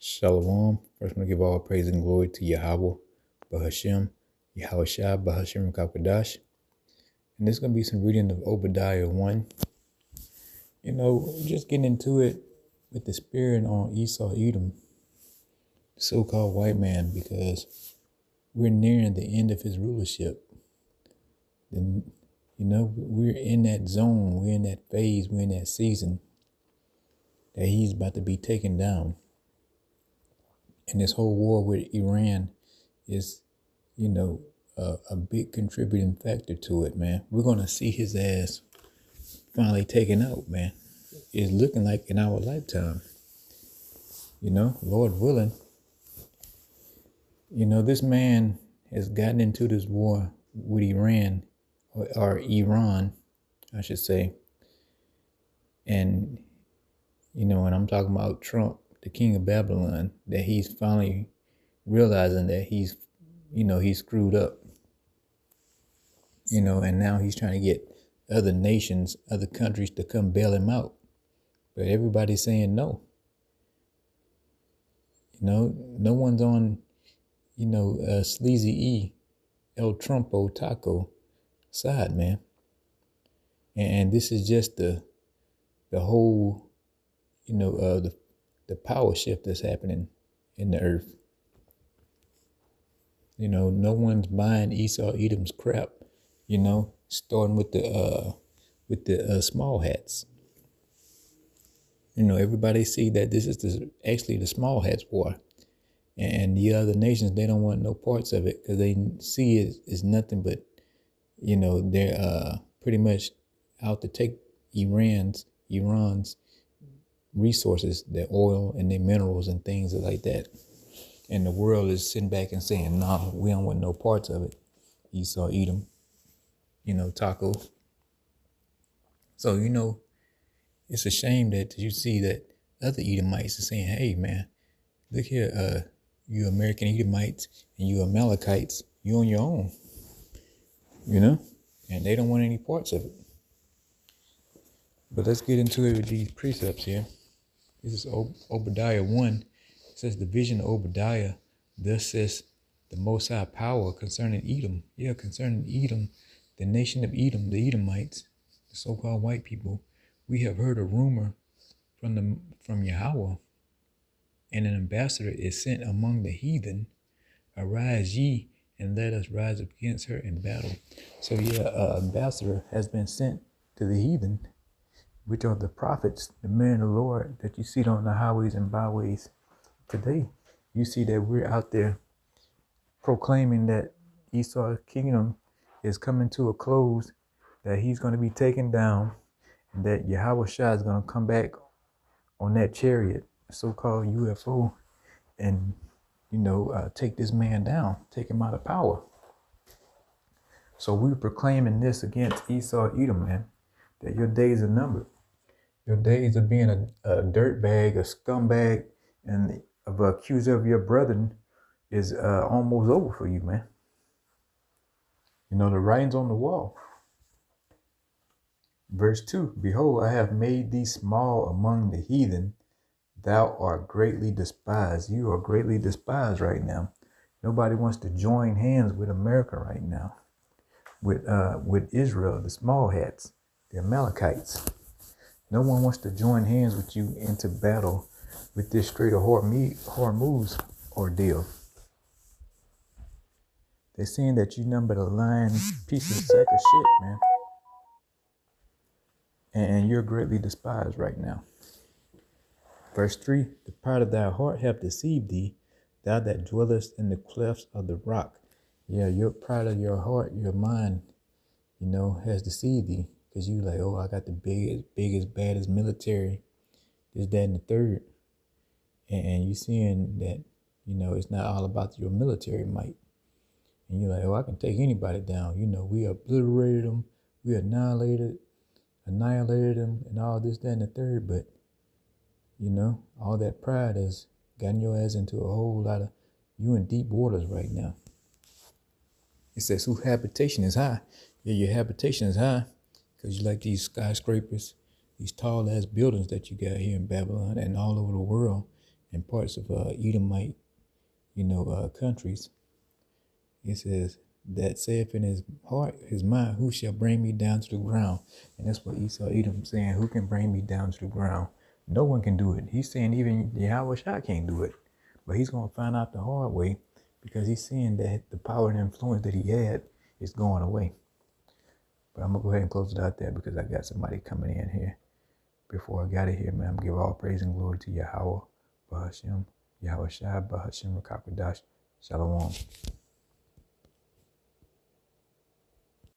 Shalom. First, I'm going to give all praise and glory to Yahweh, Bahashem, Yahushua, Bahashem, Kakadash. And this is going to be some reading of Obadiah 1. Just getting into it with the spirit on Esau Edom, the so-called white man, because we're nearing the end of his rulership. Then, we're in that zone, we're in that phase, we're in that season that he's about to be taken down. And this whole war with Iran is, a big contributing factor to it, man. We're going to see his ass finally taken out, man. It's looking like in our lifetime. Lord willing. This man has gotten into this war with Iran, or Iran, I should say. And, and I'm talking about Trump, the king of Babylon, that he's finally realizing that he's screwed up. And now he's trying to get other nations, other countries to come bail him out. But everybody's saying no. No one's on, Sleazy E, El Trumpo Taco side, man. And this is just the whole, the power shift that's happening in the earth. No one's buying Esau Edom's crap, starting with the small hats. Everybody see that this is actually the small hats war. And the other nations, they don't want no parts of it because they see it as nothing but, they're pretty much out to take Iran's resources, their oil and their minerals and things like that. And the world is sitting back and saying, nah, we don't want no parts of it. Esau Edom, Taco. So, it's a shame that you see that other Edomites are saying, hey, man, look here, you American Edomites and you Amalekites, you on your own, and they don't want any parts of it. But let's get into it with these precepts here. This is Obadiah 1. It says, the vision of Obadiah, thus says the Most High power concerning Edom. Yeah, concerning Edom, the nation of Edom, the Edomites, the so-called white people. We have heard a rumor from Yahweh, and an ambassador is sent among the heathen. Arise ye, and let us rise up against her in battle. So an ambassador has been sent to the heathen, which are the prophets, the men of the Lord that you see on the highways and byways today. You see that we're out there proclaiming that Esau's kingdom is coming to a close, that he's going to be taken down, and that Yahushua is going to come back on that chariot, so-called UFO, and, take this man down, take him out of power. So we're proclaiming this against Esau Edom, man, that your days are numbered. Your days of being a dirtbag, a scumbag, and of an accuser of your brethren is almost over for you, man. The writing's on the wall. Verse 2, behold, I have made thee small among the heathen. Thou art greatly despised. You are greatly despised right now. Nobody wants to join hands with America right now. With Israel, the small hats, the Amalekites. No one wants to join hands with you into battle with this Strait of Hormuz ordeal. They're saying that you number the lying piece of sack of shit, man. And you're greatly despised right now. Verse 3, the pride of thy heart hath deceived thee, thou that dwellest in the clefts of the rock. Yeah, your pride of your heart, your mind, has deceived thee. Because you like, oh, I got the biggest, baddest military, this, that, and the third. And you seeing that, it's not all about your military might. And you're like, oh, I can take anybody down. We obliterated them. We annihilated them and all this, that, and the third. But, all that pride has gotten your ass into a whole lot of, you in deep waters right now. It says, whose habitation is high. Yeah, your habitation is high because you like these skyscrapers, these tall ass buildings that you got here in Babylon and all over the world. in parts of Edomite, countries. It says, that saith in his heart, his mind, who shall bring me down to the ground? And that's what Esau Edom saying, who can bring me down to the ground? No one can do it. He's saying even Yahweh Shah can't do it. But he's going to find out the hard way, because he's seeing that the power and influence that he had is going away. But I'm going to go ahead and close it out there, because I got somebody coming in here. Before I got it here, man, I'm give all praise and glory to Yahweh, Bahashem, Yahweh Shai, Bahashem, Rakakwadash, Shalom.